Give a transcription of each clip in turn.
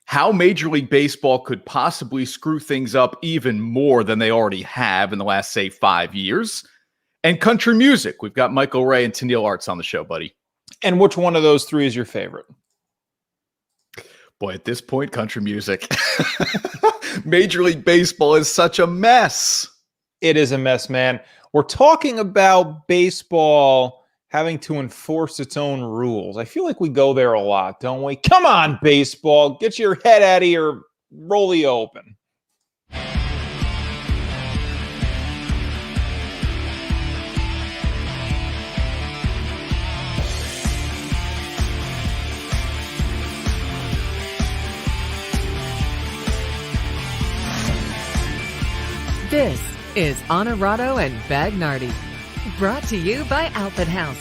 how Major League Baseball could possibly screw things up even more than they already have in the last, say, 5 years, and country music. We've got Michael Ray and Tenille Arts on the show, buddy. And which one of those three is your favorite? Boy, at this point, country music. Major League Baseball is such a mess. It is a mess, man. We're talking about baseball having to enforce its own rules. I feel like we go there a lot, don't we? Come on, baseball. Get your head out of here. Roll the open. This is Honorado and Bagnardi, brought to you by Outfit House.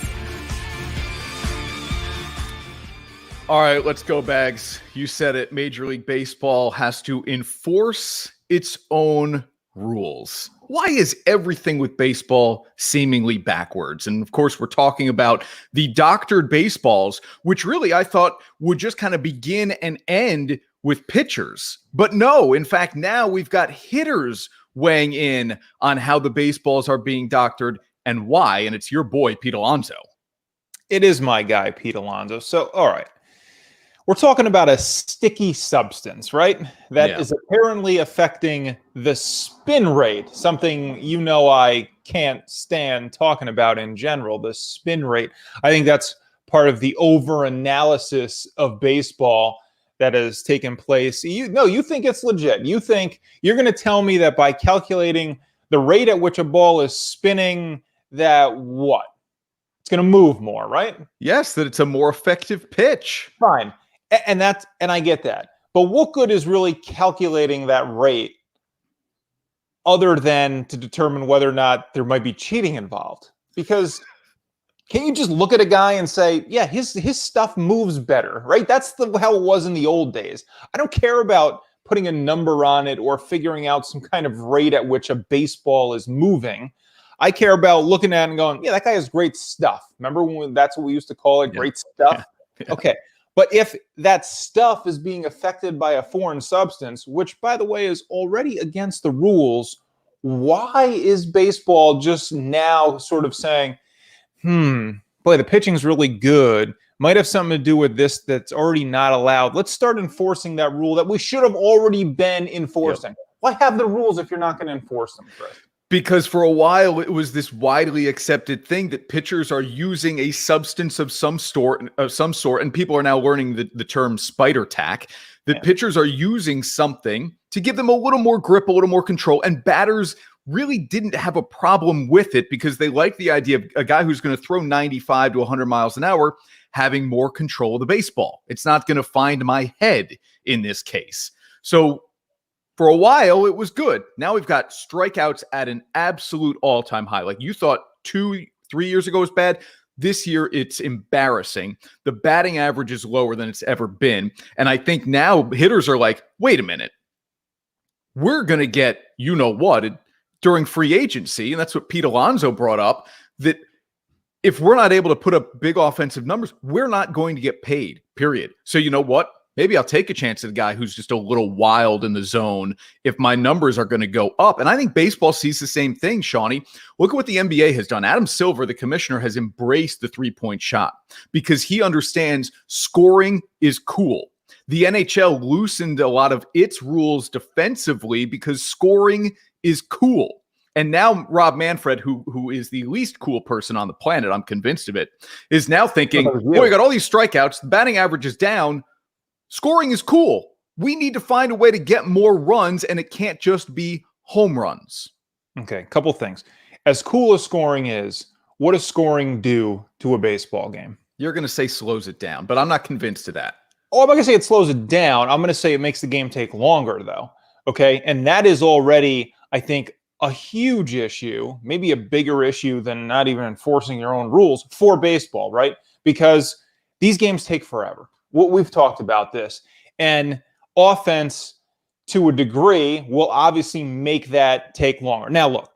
All right, let's go, Bags. You said it. Major League Baseball has to enforce its own rules. Why is everything with baseball seemingly backwards? And of course, we're talking about the doctored baseballs, which really I thought would just kind of begin and end with pitchers. But no, in fact, now we've got hitters weighing in on how the baseballs are being doctored and why. And it's your boy, Pete Alonso. It is my guy, Pete Alonso. So, all right. We're talking about a sticky substance, right? That is apparently affecting the spin rate, something you know I can't stand talking about in general, the spin rate. I think that's part of the over-analysis of baseball that has taken place. You think it's legit. You think you're going to tell me that by calculating the rate at which a ball is spinning, that what? It's going to move more, right? Yes, that it's a more effective pitch. Fine. And I get that. But what good is really calculating that rate other than to determine whether or not there might be cheating involved? Because can't you just look at a guy and say, yeah, his stuff moves better, right? That's how it was in the old days. I don't care about putting a number on it or figuring out some kind of rate at which a baseball is moving. I care about looking at it and going, yeah, that guy has great stuff. Remember that's what we used to call it, great stuff? Yeah. Okay. But if that stuff is being affected by a foreign substance, which, by the way, is already against the rules, why is baseball just now sort of saying, boy, the pitching's really good. Might have something to do with this that's already not allowed. Let's start enforcing that rule that we should have already been enforcing. Yep. Why have the rules if you're not going to enforce them, Chris? Because for a while, it was this widely accepted thing that pitchers are using a substance of some sort, and people are now learning the term spider tack, that pitchers are using something to give them a little more grip, a little more control, and batters really didn't have a problem with it because they like the idea of a guy who's going to throw 95 to 100 miles an hour having more control of the baseball. It's not going to find my head in this case. So for a while, it was good. Now we've got strikeouts at an absolute all-time high. Like you thought 2-3 years ago was bad. This year, it's embarrassing. The batting average is lower than it's ever been. And I think now hitters are like, wait a minute. We're going to get you-know-what during free agency. And that's what Pete Alonso brought up, that if we're not able to put up big offensive numbers, we're not going to get paid, period. So you know what? Maybe I'll take a chance at a guy who's just a little wild in the zone if my numbers are going to go up. And I think baseball sees the same thing, Shawnee. Look at what the NBA has done. Adam Silver, the commissioner, has embraced the three-point shot because he understands scoring is cool. The NHL loosened a lot of its rules defensively because scoring is cool. And now Rob Manfred, who is the least cool person on the planet, I'm convinced of it, is now thinking, boy, we got all these strikeouts, the batting average is down, scoring is cool. We need to find a way to get more runs, and it can't just be home runs. Okay, a couple things. As cool as scoring is, what does scoring do to a baseball game? You're going to say slows it down, but I'm not convinced of that. Oh, I'm not going to say it slows it down. I'm going to say it makes the game take longer, though. Okay, and that is already, I think, a huge issue, maybe a bigger issue than not even enforcing your own rules for baseball, right? Because these games take forever. We've talked about this. And offense, to a degree, will obviously make that take longer. Now, look,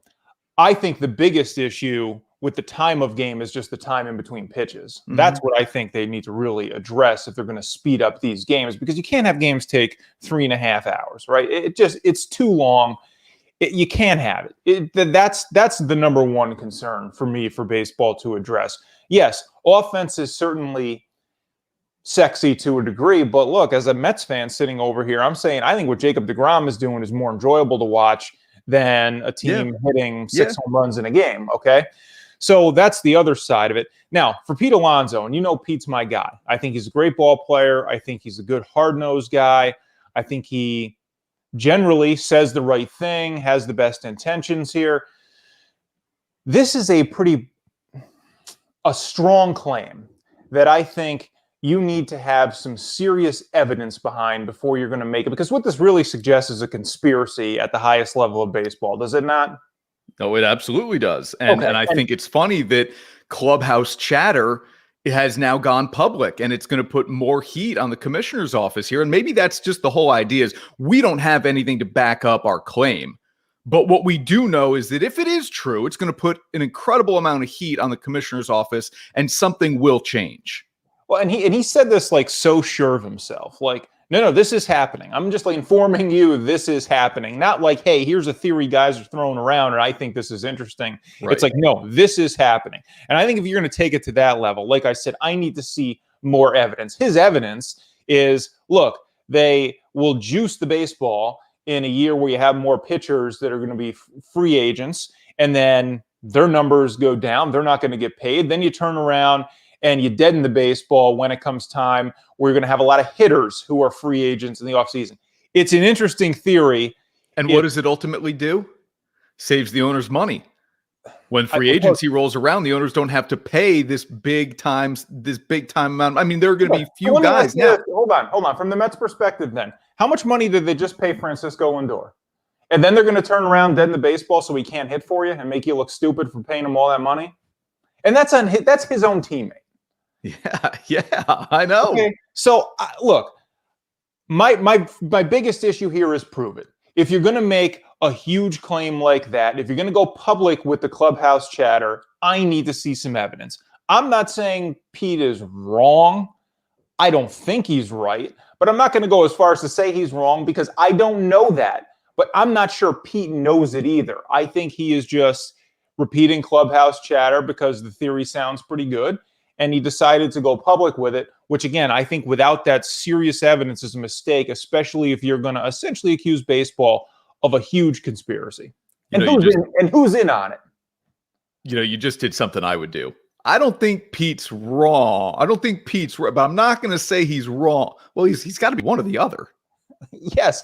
I think the biggest issue with the time of game is just the time in between pitches. Mhm. That's what I think they need to really address if they're going to speed up these games, because you can't have games take 3.5 hours, right? It's too long. You can't have it. That's the number one concern for me for baseball to address. Yes, offense is certainly sexy to a degree, but look, as a Mets fan sitting over here, I'm saying I think what Jacob deGrom is doing is more enjoyable to watch than a team hitting 6 home runs in a game, okay? So that's the other side of it. Now, for Pete Alonso, and you know Pete's my guy. I think he's a great ball player. I think he's a good hard-nosed guy. I think he generally says the right thing, has the best intentions here. This is a strong claim that I think you need to have some serious evidence behind before you're going to make it, because what this really suggests is a conspiracy at the highest level of baseball, does it not? No, it absolutely does. And I think it's funny that clubhouse chatter has now gone public, and it's going to put more heat on the commissioner's office here. And maybe that's just the whole idea is we don't have anything to back up our claim. But what we do know is that if it is true, it's going to put an incredible amount of heat on the commissioner's office, and something will change. Well, and he said this like so sure of himself, like, no, this is happening. I'm just like informing you this is happening. Not like, hey, here's a theory guys are throwing around and I think this is interesting. Right. It's like, no, this is happening. And I think if you're going to take it to that level, like I said, I need to see more evidence. His evidence is, look, they will juice the baseball in a year where you have more pitchers that are going to be free agents, and then their numbers go down. They're not going to get paid. Then you turn around and you deaden the baseball when it comes time where you're going to have a lot of hitters who are free agents in the offseason. It's an interesting theory. And what does it ultimately do? Saves the owners money. When free agency rolls around, the owners don't have to pay this big time amount. I mean, there are going to be few guys now. Hold on. From the Mets perspective then, how much money did they just pay Francisco Lindor? And then they're going to turn around, deaden the baseball so he can't hit for you and make you look stupid for paying him all that money? And that's his own teammate. Yeah, I know. Okay. So look, my biggest issue here is prove it. If you're going to make a huge claim like that, if you're going to go public with the clubhouse chatter, I need to see some evidence. I'm not saying Pete is wrong. I don't think he's right, but I'm not going to go as far as to say he's wrong because I don't know that. But I'm not sure Pete knows it either. I think he is just repeating clubhouse chatter because the theory sounds pretty good. And he decided to go public with it, which, again, I think without that serious evidence is a mistake, especially if you're going to essentially accuse baseball of a huge conspiracy. And who's in on it? You just did something I would do. I don't think Pete's wrong. I don't think Pete's right, but I'm not going to say he's wrong. Well, he's got to be one or the other. Yes,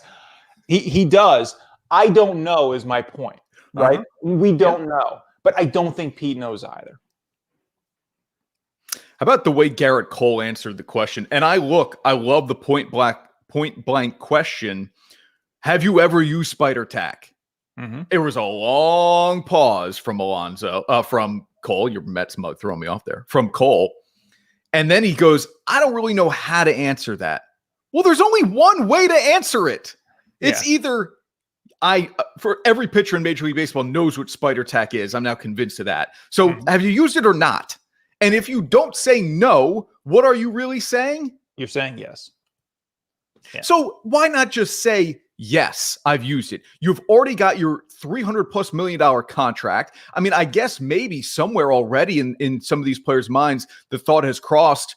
he does. I don't know is my point, right? We don't know, but I don't think Pete knows either. How about the way Garrett Cole answered the question? And I love the point blank question. Have you ever used spider tack? Mm-hmm. It was a long pause from from Cole. Your Mets mug throwing me off there. From Cole. And then he goes, I don't really know how to answer that. Well, there's only one way to answer it. It's either for every pitcher in Major League Baseball knows what spider tack is. I'm now convinced of that. So have you used it or not? And if you don't say no, what are you really saying? You're saying yes. Yeah. So why not just say, yes, I've used it? You've already got your $300+ million contract. I mean, I guess maybe somewhere already in some of these players' minds, the thought has crossed,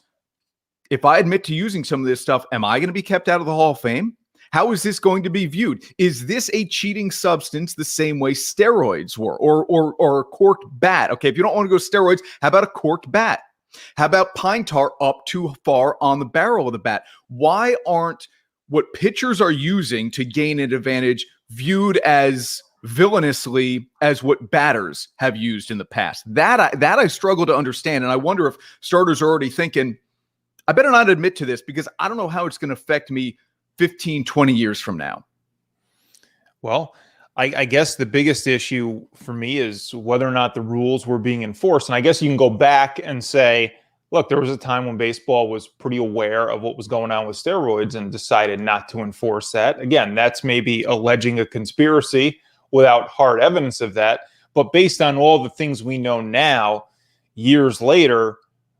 if I admit to using some of this stuff, am I going to be kept out of the Hall of Fame? How is this going to be viewed? Is this a cheating substance the same way steroids were or a corked bat? Okay, if you don't want to go steroids, how about a corked bat? How about pine tar up too far on the barrel of the bat? Why aren't what pitchers are using to gain an advantage viewed as villainously as what batters have used in the past? That I struggle to understand, and I wonder if starters are already thinking, I better not admit to this because I don't know how it's going to affect me 15, 20 years from now. Well, I guess the biggest issue for me is whether or not the rules were being enforced. And I guess you can go back and say, look, there was a time when baseball was pretty aware of what was going on with steroids and decided not to enforce that. Again, that's maybe alleging a conspiracy without hard evidence of that. But based on all the things we know now, years later,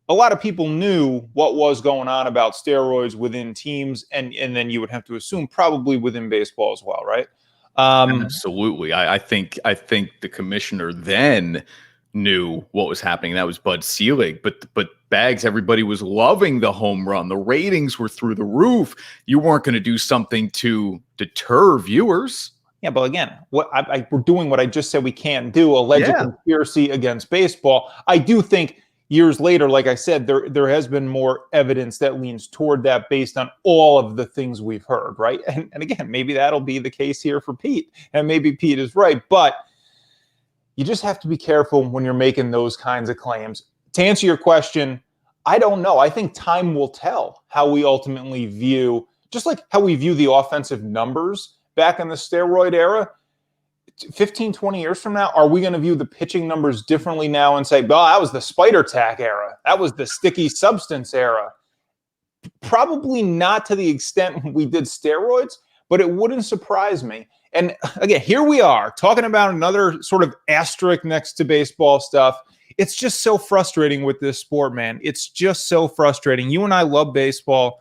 a lot of people knew what was going on about steroids within teams, and then you would have to assume probably within baseball as well, right? Absolutely. I think the commissioner then knew what was happening. That was Bud Selig, but Bags, everybody was loving the home run. The ratings were through the roof. You weren't going to do something to deter viewers. Yeah, but again, we're doing what I just said we can't do, alleged conspiracy against baseball. I do think years later, like I said, there has been more evidence that leans toward that based on all of the things we've heard, right? And again, maybe that'll be the case here for Pete, and maybe Pete is right, but you just have to be careful when you're making those kinds of claims. To answer your question, I don't know. I think time will tell how we ultimately view, just like how we view the offensive numbers back in the steroid era. 15, 20 years from now, are we going to view the pitching numbers differently now and say, well, that was the spider tack era. That was the sticky substance era. Probably not to the extent we did steroids, but it wouldn't surprise me. And again, here we are talking about another sort of asterisk next to baseball stuff. It's just so frustrating with this sport, man. It's just so frustrating. You and I love baseball.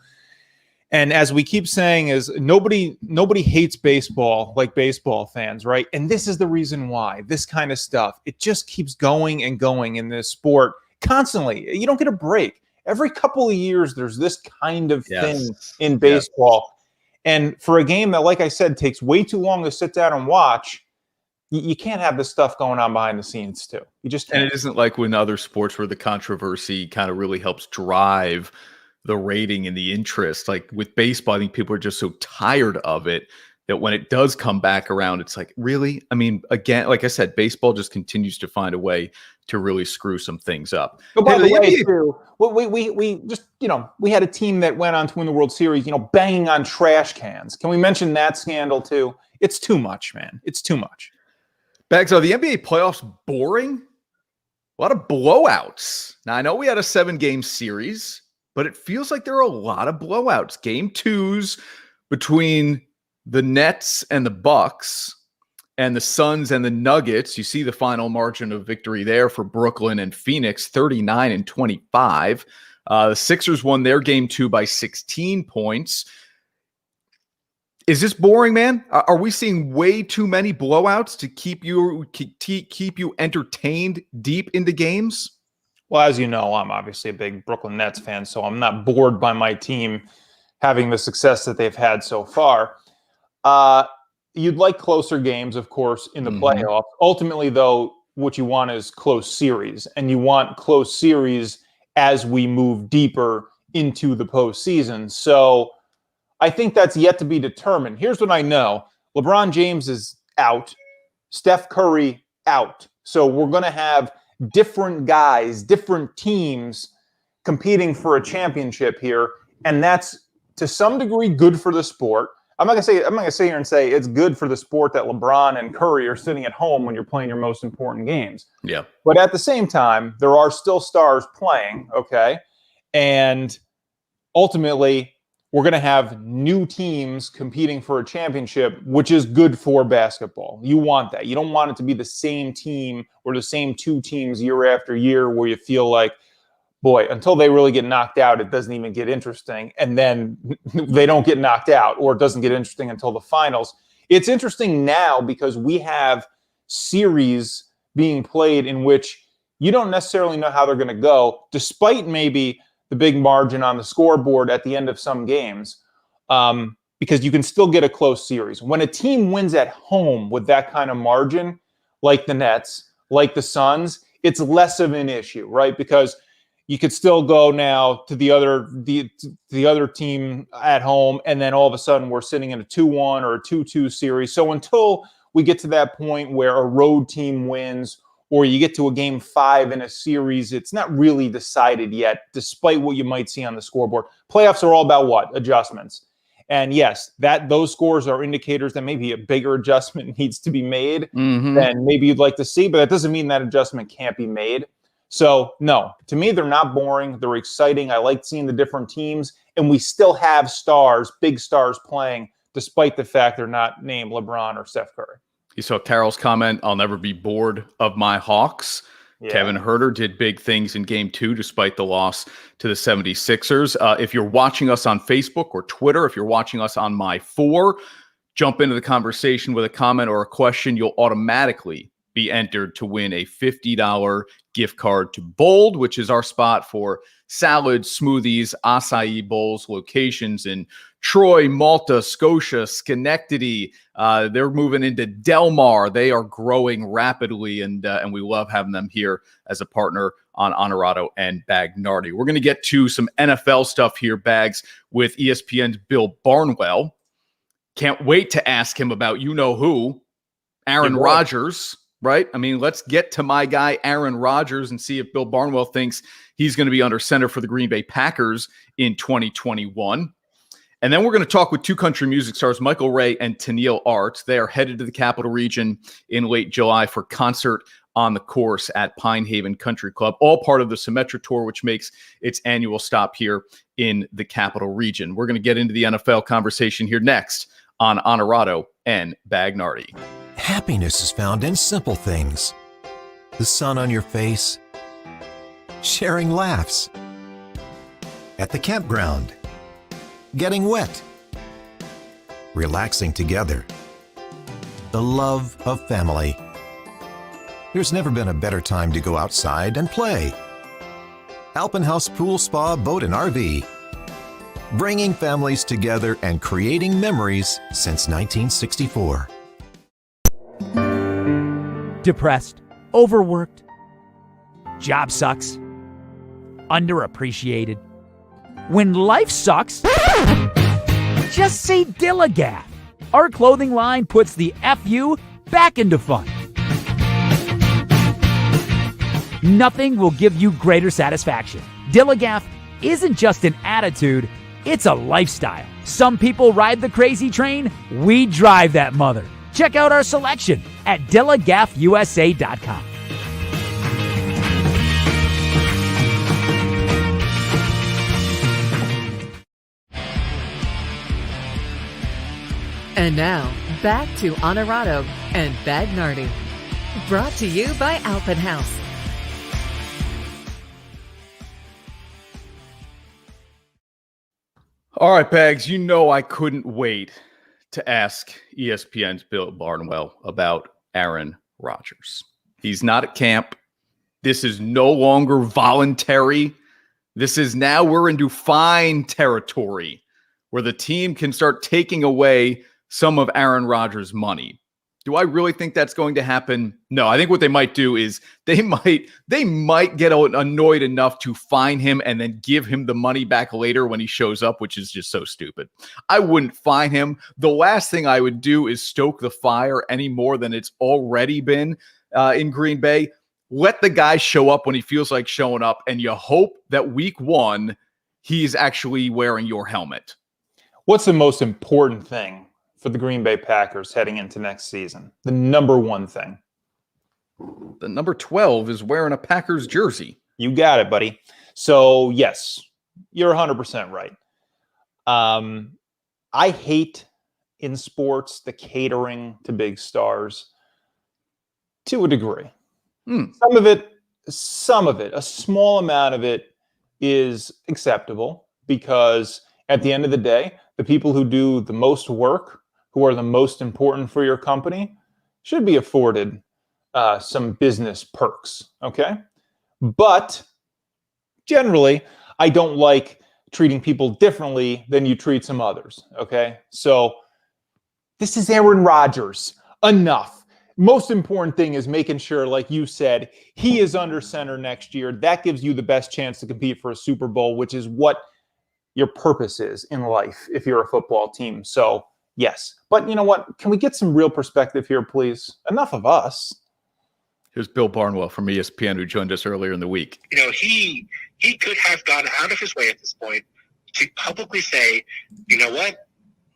And as we keep saying, is nobody hates baseball like baseball fans, right? And this is the reason why. This kind of stuff, it just keeps going and going in this sport constantly. You don't get a break. Every couple of years, there's this kind of thing in baseball. And for a game that, like I said, takes way too long to sit down and watch, you can't have this stuff going on behind the scenes too. You just can't. And it isn't like when other sports where the controversy kind of really helps drive the rating and the interest. Like with baseball, I think people are just so tired of it that when it does come back around, it's like, really? I mean, again, like I said, baseball just continues to find a way to really screw some things up. But by the way, too, we just, we had a team that went on to win the World Series, banging on trash cans. Can we mention that scandal too? It's too much, man. It's too much. Bags, are the NBA playoffs boring? A lot of blowouts. Now, I know we had a 7-game series, but it feels like there are a lot of blowouts. Game 2s between the Nets and the Bucks and the Suns and the Nuggets. You see the final margin of victory there for Brooklyn and Phoenix, 39-25. The Sixers won their game 2 by 16 points. Is this boring, man? Are we seeing way too many blowouts to keep you entertained deep into games? Well, as you know, I'm obviously a big Brooklyn Nets fan, so I'm not bored by my team having the success that they've had so far. You'd like closer games, of course, in the playoffs. Ultimately, though, what you want is close series, and you want close series as we move deeper into the postseason. So I think that's yet to be determined. Here's what I know. LeBron James is out. Steph Curry out. So we're going to have different guys, different teams competing for a championship here, and that's to some degree good for the sport. I'm not gonna sit here and say it's good for the sport that LeBron and Curry are sitting at home when you're playing your most important games. Yeah. But at the same time, there are still stars playing, okay? And ultimately, we're going to have new teams competing for a championship, which is good for basketball. You want that. You don't want it to be the same team or the same two teams year after year where you feel like, boy, until they really get knocked out, it doesn't even get interesting. And then they don't get knocked out, or it doesn't get interesting until the finals. It's interesting now because we have series being played in which you don't necessarily know how they're going to go, despite maybe the big margin on the scoreboard at the end of some games, because you can still get a close series. When a team wins at home with that kind of margin, like the Nets, like the Suns, it's less of an issue, right? Because you could still go now to the other team at home, and then all of a sudden we're sitting in a 2-1 or a 2-2 series. So until we get to that point where a road team wins, or you get to a game 5 in a series, it's not really decided yet, despite what you might see on the scoreboard. Playoffs are all about what? Adjustments. And yes, those scores are indicators that maybe a bigger adjustment needs to be made than maybe you'd like to see, but that doesn't mean that adjustment can't be made. So no, to me, they're not boring. They're exciting. I like seeing the different teams, and we still have stars, big stars playing, despite the fact they're not named LeBron or Steph Curry. You saw Carol's comment, I'll never be bored of my Hawks. Yeah. Kevin Huerter did big things in game 2 despite the loss to the 76ers. If you're watching us on Facebook or Twitter, if you're watching us on My 4, jump into the conversation with a comment or a question. You'll automatically be entered to win a $50 gift card to Bold, which is our spot for salads, smoothies, acai bowls, locations in Troy, Malta, Scotia, Schenectady. They're moving into Del Mar. They are growing rapidly, and we love having them here as a partner on Honorado and Bagnardi. We're going to get to some NFL stuff here, Bags, with ESPN's Bill Barnwell. Can't wait to ask him about you-know-who, Aaron Rodgers. Right? I mean, let's get to my guy, Aaron Rodgers, and see if Bill Barnwell thinks he's going to be under center for the Green Bay Packers in 2021. And then we're going to talk with two country music stars, Michael Ray and Tenille Arts. They are headed to the Capital Region in late July for Concert on the Course at Pinehaven Country Club, all part of the Symetra Tour, which makes its annual stop here in the Capital Region. We're going to get into the NFL conversation here next on Honorado and Bagnardi. Happiness is found in simple things. The sun on your face, sharing laughs, at the campground, getting wet, relaxing together, the love of family. There's never been a better time to go outside and play. Alpenhaus Pool Spa Boat and RV, bringing families together and creating memories since 1964. Depressed, overworked, job sucks, underappreciated. When life sucks, just say Dillagaff. Our clothing line puts the FU back into fun. Nothing will give you greater satisfaction. Dillagaff isn't just an attitude, it's a lifestyle. Some people ride the crazy train, we drive that mother. Check out our selection at DillagaffUSA.com. And now, back to Honorado and Bagnardi. Brought to you by Alpenhaus. All right, Bags, you know I couldn't wait to ask ESPN's Bill Barnwell about Aaron Rodgers. He's not at camp. This is no longer voluntary. This is now we're into fine territory where the team can start taking away some of Aaron Rodgers' money. Do I really think that's going to happen? No, I think what they might do is they might get annoyed enough to fine him and then give him the money back later when he shows up, which is just so stupid. I wouldn't fine him. The last thing I would do is stoke the fire any more than it's already been in Green Bay. Let the guy show up when he feels like showing up, and you hope that week 1 he's actually wearing your helmet. What's the most important thing for the Green Bay Packers heading into next season? The number one thing. The number 12 is wearing a Packers jersey. You got it, buddy. So, yes, you're 100% right. I hate in sports the catering to big stars to a degree. Some of it, a small amount of it is acceptable because at the end of the day, the people who do the most work, who are the most important for your company, should be afforded some business perks, okay? But generally, I don't like treating people differently than you treat some others, okay? So this is Aaron Rodgers. Enough. Most important thing is making sure, like you said, he is under center next year. That gives you the best chance to compete for a Super Bowl, which is what your purpose is in life if you're a football team. So, yes. But you know what? Can we get some real perspective here, please? Enough of us. Here's Bill Barnwell from ESPN, who joined us earlier in the week. You know, he could have gone out of his way at this point to publicly say, you know what?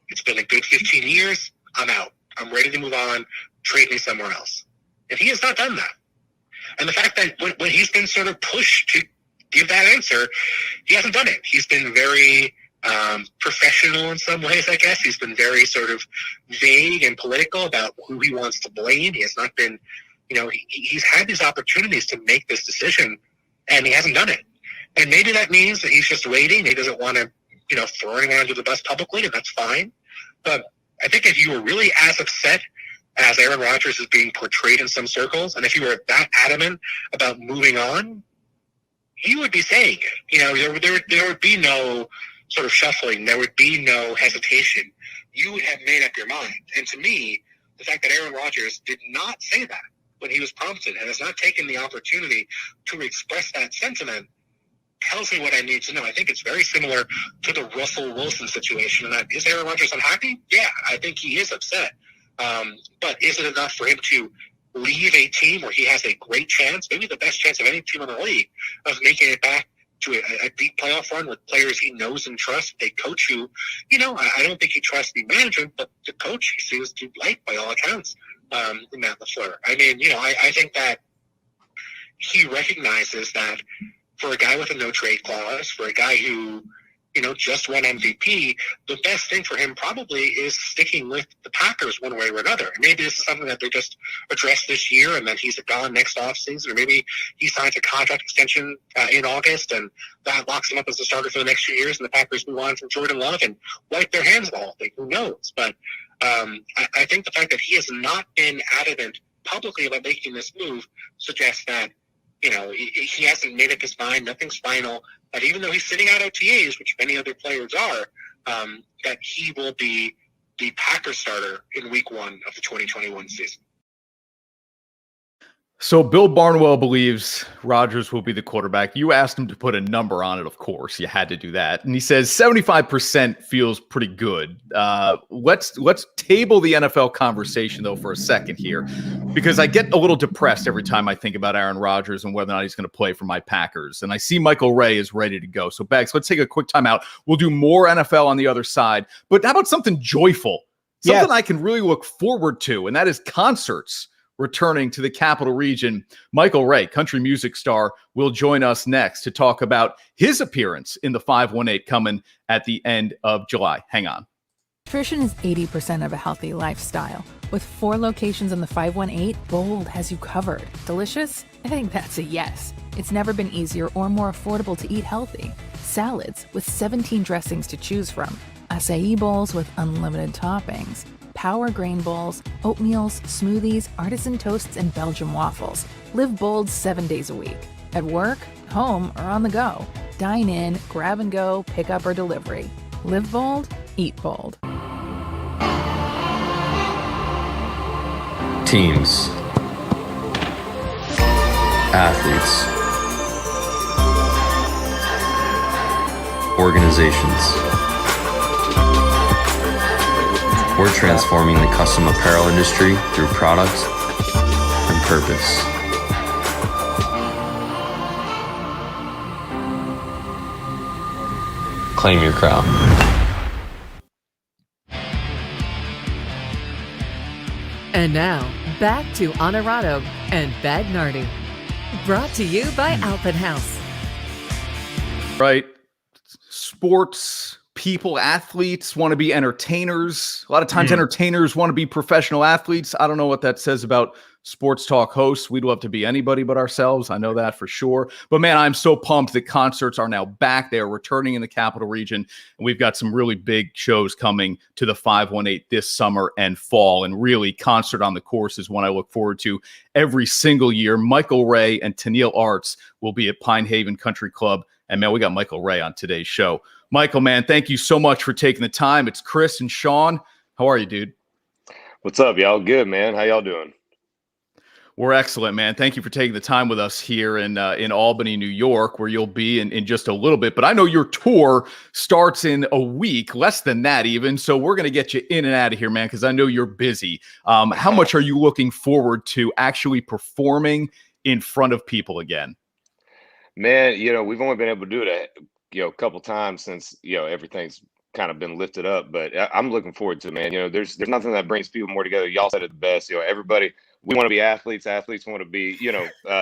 It's been a good 15 years. I'm out. I'm ready to move on. Trade me somewhere else. And he has not done that. And the fact that when he's been sort of pushed to give that answer, he hasn't done it. He's been very professional in some ways, I guess. He's been very sort of vague and political about who he wants to blame. He has not been, he's had these opportunities to make this decision, and he hasn't done it. And maybe that means that he's just waiting. He doesn't want to, throw anyone under the bus publicly, and that's fine. But I think if you were really as upset as Aaron Rodgers is being portrayed in some circles, and if you were that adamant about moving on, you would be saying it. There would be no sort of shuffling. There would be no hesitation. You would have made up your mind. And to me, the fact that Aaron Rodgers did not say that when he was prompted and has not taken the opportunity to express that sentiment tells me what I need to know. I think it's very similar to the Russell Wilson situation. And that, is Aaron Rodgers unhappy? Yeah, I think he is upset. But is it enough for him to leave a team where he has a great chance, maybe the best chance of any team in the league, of making it back to a deep playoff run with players he knows and trusts, a coach who, I don't think he trusts the management, but the coach he seems to like by all accounts, in Matt LaFleur. I mean, I think that he recognizes that for a guy with a no trade clause, for a guy who, just won MVP, the best thing for him probably is sticking with the Packers one way or another. Maybe this is something that they just address this year and then he's gone next offseason, or maybe he signs a contract extension in August and that locks him up as a starter for the next few years and the Packers move on from Jordan Love and wipe their hands of the whole thing. Who knows? But I think the fact that he has not been adamant publicly about making this move suggests that he hasn't made up his mind. Nothing's final. That even though he's sitting out OTAs, which many other players are, that he will be the Packers starter in Week 1 of the 2021 season. So Bill Barnwell believes Rodgers will be the quarterback. You asked him to put a number on it, of course. You had to do that. And he says 75% feels pretty good. Let's table the NFL conversation, though, for a second here, because I get a little depressed every time I think about Aaron Rodgers and whether or not he's going to play for my Packers. And I see Michael Ray is ready to go. So, Bags, let's take a quick timeout. We'll do more NFL on the other side. But how about something joyful? Something I can really look forward to, and that is concerts returning to the capital region. Michael Ray, country music star, will join us next to talk about his appearance in the 518 coming at the end of July. Hang on. Nutrition is 80% of a healthy lifestyle. With 4 locations in the 518, Bold has you covered. Delicious? I think that's a yes. It's never been easier or more affordable to eat healthy. Salads with 17 dressings to choose from. Acai bowls with unlimited toppings. Power grain bowls, oatmeals, smoothies, artisan toasts, and Belgian waffles. Live bold 7 days a week. At work, home, or on the go. Dine in, grab and go, pick up or delivery. Live bold, eat bold. Teams. Athletes. Organizations. We're transforming the custom apparel industry through product and purpose. Claim your crown. And now, back to Honorado and Bagnardi. Brought to you by Alpin House. Right. Sports people, athletes want to be entertainers. A lot of times entertainers want to be professional athletes. I don't know what that says about sports talk hosts. We'd love to be anybody but ourselves. I know that for sure. But man, I'm so pumped that concerts are now back. They are returning in the capital region. And we've got some really big shows coming to the 518 this summer and fall. And really, Concert on the Course is one I look forward to every single year. Michael Ray and Tenille Arts will be at Pinehaven Country Club. And man, we got Michael Ray on today's show. Michael, man, thank you so much for taking the time. It's Chris and Sean. How are you, dude? What's up, y'all? Good, man. How y'all doing? We're excellent, man. Thank you for taking the time with us here in Albany, New York, where you'll be in just a little bit. But I know your tour starts in a week, less than that even. So we're going to get you in and out of here, man, because I know you're busy. How much are you looking forward to actually performing in front of people again? Man, we've only been able to do it a couple times since, everything's kind of been lifted up, but I'm looking forward to it, man. There's nothing that brings people more together. Y'all said it the best. Everybody, we want to be athletes. Athletes want to be,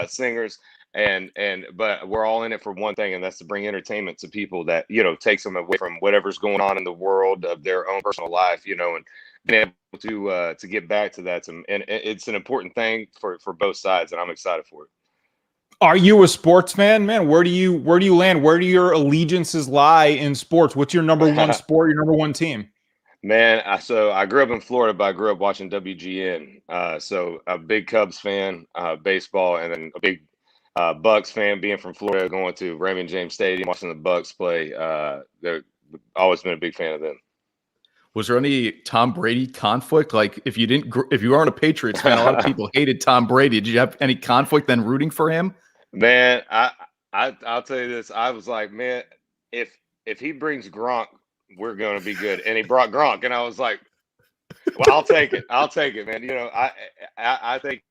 singers. But we're all in it for one thing, and that's to bring entertainment to people that, takes them away from whatever's going on in the world of their own personal life, and being able to get back to that. And it's an important thing for both sides, and I'm excited for it. Are you a sports fan, man? Where do you land? Where do your allegiances lie in sports? What's your number one sport, your number one team? Man, so I grew up in Florida, but I grew up watching WGN. So a big Cubs fan, baseball, and then a big Bucks fan, being from Florida, going to Raymond James Stadium, watching the Bucks play. They've always been a big fan of them. Was there any Tom Brady conflict? Like, if you aren't a Patriots fan, a lot of people hated Tom Brady. Did you have any conflict then rooting for him? Man, I'll tell you this. I was like, man, if he brings Gronk, we're going to be good. And he brought Gronk, and I was like, well, I'll take it. I'll take it, man. I think,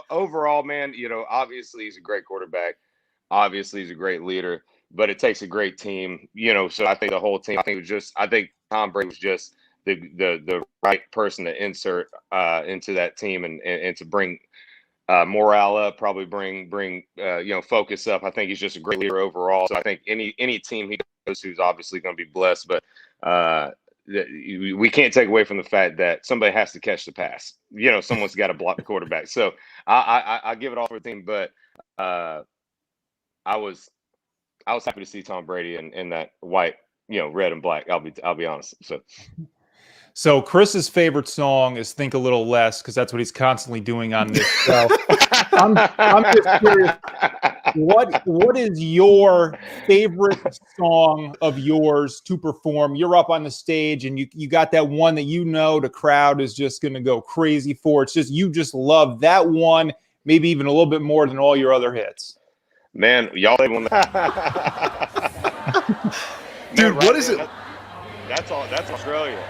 overall, man, obviously he's a great quarterback. Obviously he's a great leader, but it takes a great team, so I think the whole team, I think Tom Brady was just the right person to insert into that team and to bring morale up, probably bring focus up. I think he's just a great leader overall. So I think any team he goes to is obviously going to be blessed, but we can't take away from the fact that somebody has to catch the pass. Someone's got to block the quarterback. So I give it all for the team, but I was happy to see Tom Brady in that white, red and black. I'll be honest. So Chris's favorite song is "Think a Little Less" because that's what he's constantly doing on this show. I'm just curious, what is your favorite song of yours to perform? You're up on the stage and you got that one that the crowd is just going to go crazy for. It's just you just love that one, maybe even a little bit more than all your other hits. Man, y'all one. Dude, what is it? That's Australia.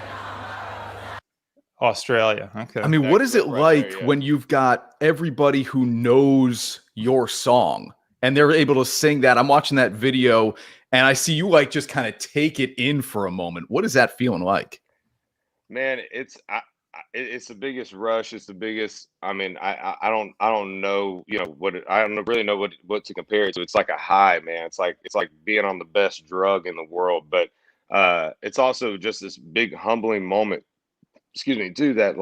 Australia. Okay. I mean, what is it like when you've got everybody who knows your song and they're able to sing that? I'm watching that video and I see you just kind of take it in for a moment. What is that feeling like? Man, it's the biggest rush. It's the biggest. I mean, I don't know, I don't really know what to compare it to. It's like a high, man. It's like being on the best drug in the world, but it's also just this big humbling moment. Too, that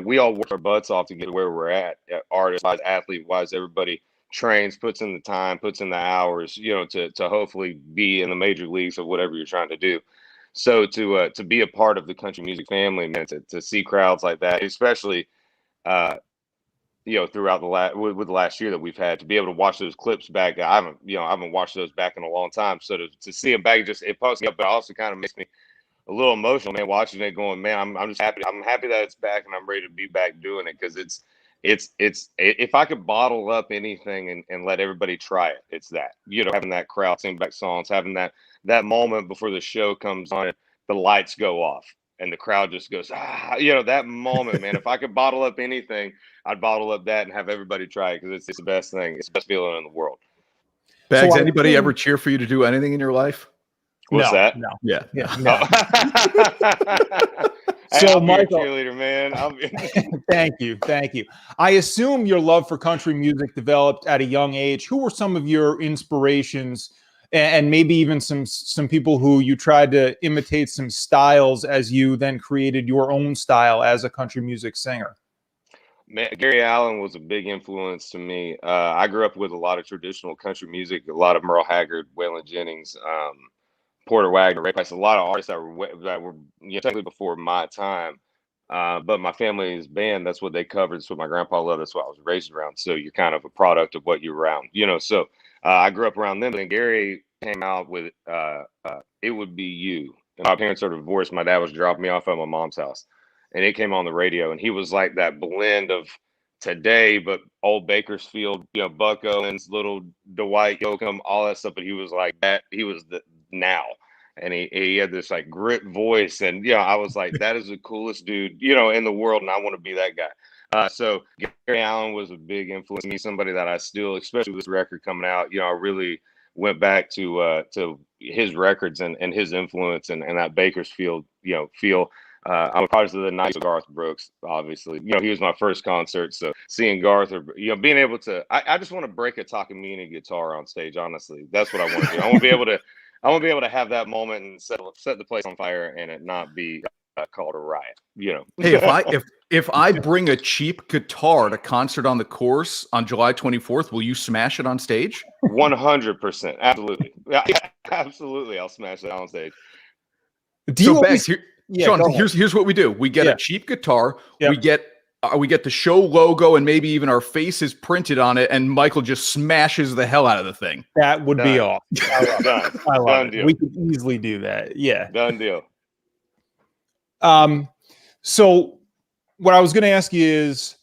we all work our butts off to get where we're at, artist-wise, athlete-wise. Everybody trains, puts in the time, puts in the hours, to hopefully be in the major leagues of whatever you're trying to do. So to be a part of the country music family, man, to see crowds like that, especially throughout with the last year that we've had, to be able to watch those clips back. I haven't watched those back in a long time. So to see them back, it pumps me up, but it also kind of makes me a little emotional, man, watching it, going, man, I'm just happy. I'm happy that it's back and I'm ready to be back doing it, because it's if I could bottle up anything and let everybody try it, it's that, having that crowd sing back songs, having that moment before the show comes on, the lights go off and the crowd just goes, that moment, man. If I could bottle up anything, I'd bottle up that and have everybody try it, because it's the best thing. It's the best feeling in the world. Bags, anybody ever cheer for you to do anything in your life? What's that? No. Yeah. No. So, Michael, cheerleader, man. Thank you. I assume your love for country music developed at a young age. Who were some of your inspirations, and maybe even some people who you tried to imitate some styles as you then created your own style as a country music singer? Man, Gary Allen was a big influence to me. I grew up with a lot of traditional country music, a lot of Merle Haggard, Waylon Jennings, Porter Wagner, Ray Price, a lot of artists that were technically before my time. But my family's band, that's what they covered. That's what my grandpa loved. That's what I was raised around. So you're kind of a product of what you're around, So I grew up around them. And Gary came out with It Would Be You. And my parents are divorced. My dad was dropping me off at my mom's house, and it came on the radio. And he was like that blend of today, but old Bakersfield, Buck Owens, little Dwight Yoakam, all that stuff. But he was like that. He was the now. And he had this grit voice, and I was like, that is the coolest dude in the world, and I want to be that guy. So Gary Allen was a big influence on me, somebody that I still, especially with this record coming out, I really went back to his records and his influence and that Bakersfield feel. I'm a part of the night of Garth Brooks, obviously. He was my first concert. So seeing Garth, or being able to, I just want to break a Takamine guitar on stage. Honestly, that's what I want to do. I want to be able to have that moment and set the place on fire and it not be called a riot. Hey, if I bring a cheap guitar to Concert on the Course on July 24th, will you smash it on stage? 100%, absolutely, yeah, absolutely. I'll smash it on stage. Sean, here's what we do. We get a cheap guitar. Yep. We get the show logo and maybe even our faces printed on it, and Michael just smashes the hell out of the thing. That would be awesome. I love it. Deal. We could easily do that. Yeah. Done deal. So what I was going to ask you is,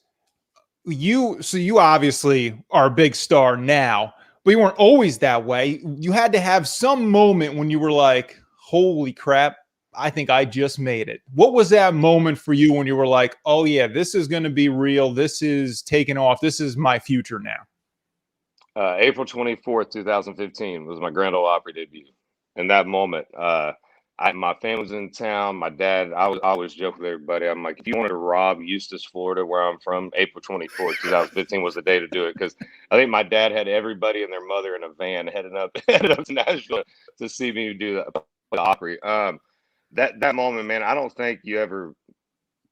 you obviously are a big star now, but you weren't always that way. You had to have some moment when you were like, holy crap, I think I just made it. What was that moment for you when you were like, oh yeah, this is going to be real. This is taking off. This is my future now. April 24th, 2015 was my Grand Ole Opry debut. In that moment, my family was in town. My dad, I always joke with everybody. I'm like, if you wanted to rob Eustis, Florida, where I'm from, April 24th, 2015 was the day to do it. Because I think my dad had everybody and their mother in a van headed up to Nashville to see me do the Opry. That moment, man, I don't think you ever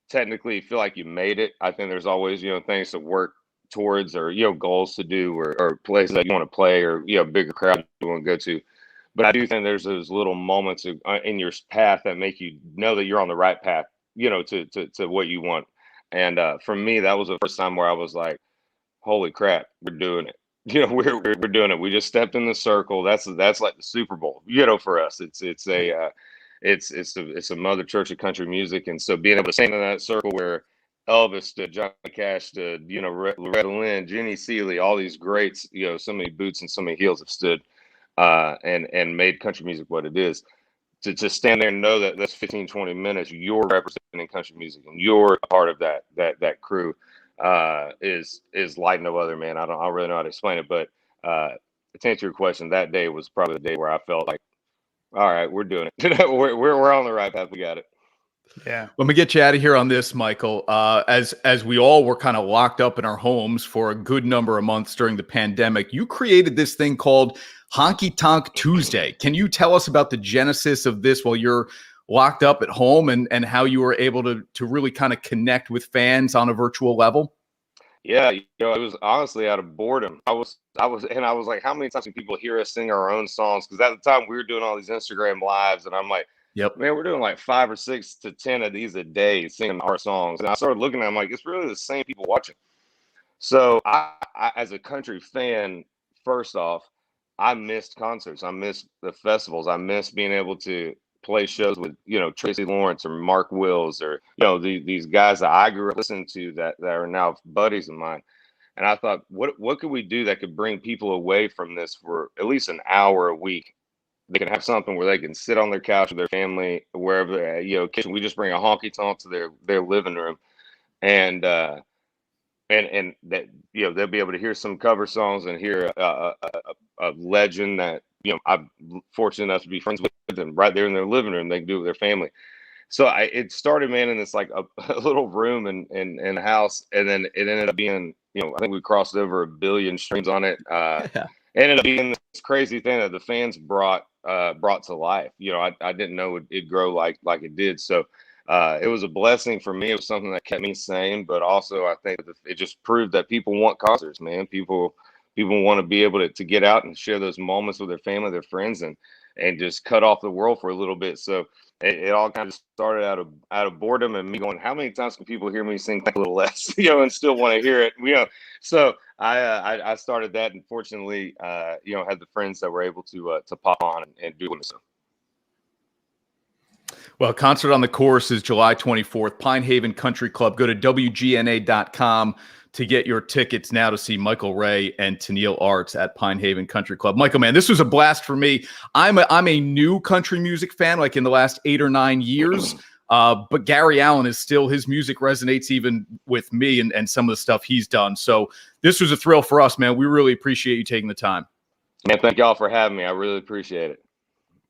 technically feel like you made it. I think there's always, things to work towards, or, goals to do, or places that you want to play, or, bigger crowd you want to go to. But I do think there's those little moments in your path that make you know that you're on the right path, to what you want. And for me, that was the first time where I was like, holy crap, we're doing it. We're doing it. We just stepped in the circle. That's like the Super Bowl, for us. It's a mother church of country music. And so being able to stand in that circle where Elvis stood, Johnny Cash stood, Loretta Lynn, Jenny Seeley, all these greats, so many boots and so many heels have stood and made country music what it is. To just stand there and know that that's 15, 20 minutes, you're representing country music and you're a part of that crew is like no other, man. I don't really know how to explain it, but to answer your question, that day was probably the day where I felt like, all right, we're doing it. we're on the right path. We got it. Yeah. Let me get you out of here on this, Michael. As we all were kind of locked up in our homes for a good number of months during the pandemic, you created this thing called Honky Tonk Tuesday. Can you tell us about the genesis of this while you're locked up at home, and how you were able to really kind of connect with fans on a virtual level? Yeah, it was honestly out of boredom. I was like, how many times can people hear us sing our own songs? Because at the time we were doing all these Instagram lives, and I'm like, yep, man, we're doing like 5 or 6 to 10 of these a day singing our songs. And I started looking at them like, it's really the same people watching. So I as a country fan, first off, I missed concerts. I missed the festivals. I missed being able to play shows with, Tracy Lawrence or Mark Wills, or, these guys that I grew up listening to that are now buddies of mine. And I thought, what could we do that could bring people away from this for at least an hour a week? They can have something where they can sit on their couch with their family, wherever they're at, kitchen. We just bring a honky tonk to their living room, and that, they'll be able to hear some cover songs and hear a legend that, I'm fortunate enough to be friends with them right there in their living room. They can do it with their family. So it started, man, in this like a little room in a house, and then it ended up being, I think we crossed over 1 billion streams on it. It ended up being this crazy thing that the fans brought to life. I didn't know it'd grow like it did. So it was a blessing for me. It was something that kept me sane, but also I think that it just proved that people want concerts, man. People want to be able to get out and share those moments with their family, their friends, and just cut off the world for a little bit. So it all kind of started out of boredom and me going, how many times can people hear me sing a little less, and still want to hear it, So I started that, and fortunately, had the friends that were able to pop on and do it. So. Well, Concert on the Course is July 24th, Pinehaven Country Club. Go to WGNA.com to get your tickets now to see Michael Ray and Tenille Arts at Pinehaven Country Club. Michael, man, this was a blast for me. I'm a new country music fan, like in the last 8 or 9 years. But Gary Allan is still, his music resonates even with me and some of the stuff he's done. So this was a thrill for us, man. We really appreciate you taking the time. Man, thank y'all for having me. I really appreciate it.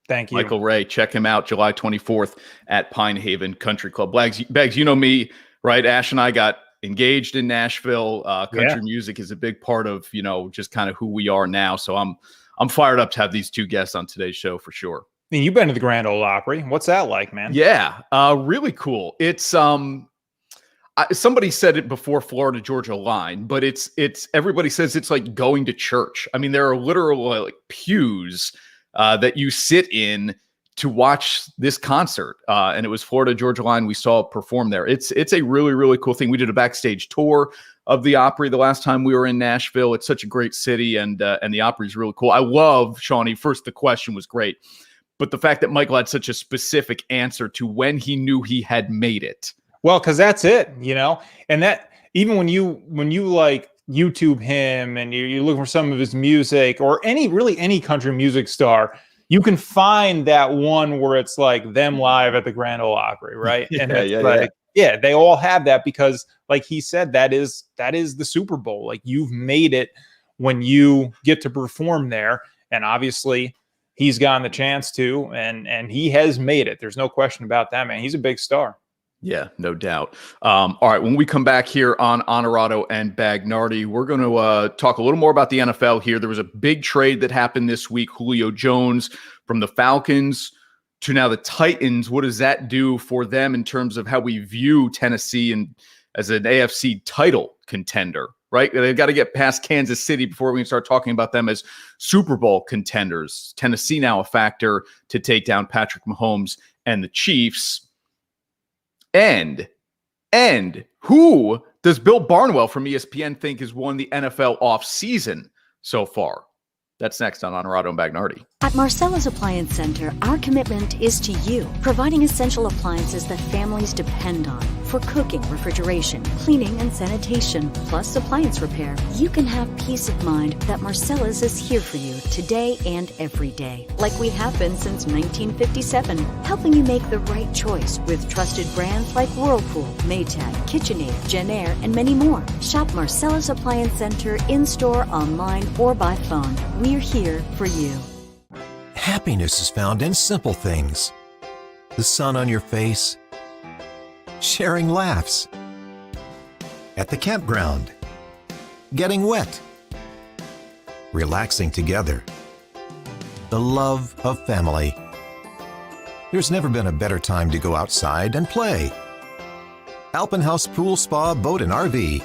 Thank you. Michael Ray, check him out July 24th at Pinehaven Country Club. Bags, you know me, right? Ash and I got engaged in Nashville. Country music is a big part of, just kind of who we are now. So I'm fired up to have these two guests on today's show for sure. I mean, you've been to the Grand Ole Opry. What's that like, man? Yeah, really cool. It's somebody said it before Florida Georgia line, but it's everybody says it's like going to church. I mean, there are literal like pews that you sit in to watch this concert, and it was Florida Georgia Line. We saw it perform there. It's a really, really cool thing. We did a backstage tour of the Opry the last time we were in Nashville. It's such a great city, and the Opry is really cool. I love, Shawnee, first the question was great, but the fact that Michael had such a specific answer to when he knew he had made it. Well, because that's it, and that even when you like YouTube him and you look for some of his music or any country music star, you can find that one where it's like them live at the Grand Ole Opry, right? And they all have that because, like he said, that is the Super Bowl. Like, you've made it when you get to perform there, and obviously he's gotten the chance to, and he has made it. There's no question about that, man. He's a big star. Yeah, no doubt. All right, when we come back here on Honorado and Bagnardi, we're going to talk a little more about the NFL here. There was a big trade that happened this week. Julio Jones from the Falcons to now the Titans. What does that do for them in terms of how we view Tennessee and as an AFC title contender, right? They've got to get past Kansas City before we can start talking about them as Super Bowl contenders. Tennessee now a factor to take down Patrick Mahomes and the Chiefs. And who does Bill Barnwell from ESPN think has won the NFL offseason so far? That's next on Honorado and Bagnardi. At Marcella's Appliance Center, our commitment is to you, providing essential appliances that families depend on. For cooking, refrigeration, cleaning, and sanitation, plus appliance repair, you can have peace of mind that Marcella's is here for you today and every day, like we have been since 1957, helping you make the right choice with trusted brands like Whirlpool, Maytag, KitchenAid, Genair, and many more. Shop Marcella's Appliance Center in-store, online, or by phone. We're here for you. Happiness is found in simple things. The sun on your face, sharing laughs, at the campground, getting wet, relaxing together, the love of family. There's never been a better time to go outside and play. Alpenhaus Pool Spa Boat and RV,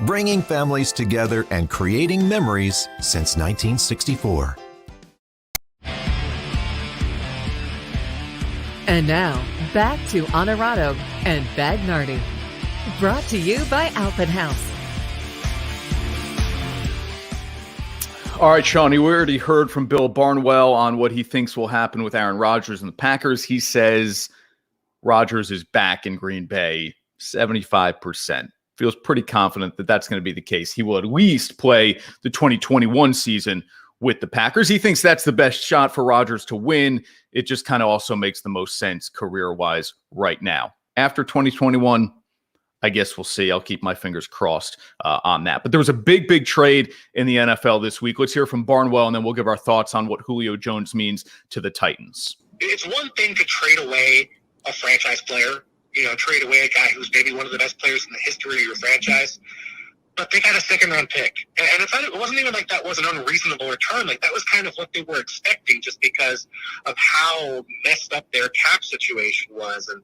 bringing families together and creating memories since 1964. And now, back to Honorado and Bagnardi. Brought to you by Alpenhaus. All right, Shawnee, we already heard from Bill Barnwell on what he thinks will happen with Aaron Rodgers and the Packers. He says Rodgers is back in Green Bay, 75%. Feels pretty confident that that's going to be the case. He will at least play the 2021 season with the Packers. He thinks that's the best shot for Rodgers to win. It just kind of also makes the most sense career-wise right now. After 2021, I guess we'll see. I'll keep my fingers crossed on that. But there was a big, big trade in the NFL this week. Let's hear from Barnwell, and then we'll give our thoughts on what Julio Jones means to the Titans. It's one thing to trade away a franchise player, trade away a guy who's maybe one of the best players in the history of your franchise. But they got a second-round pick. And it wasn't even like that was an unreasonable return. Like, that was kind of what they were expecting just because of how messed up their cap situation was. And,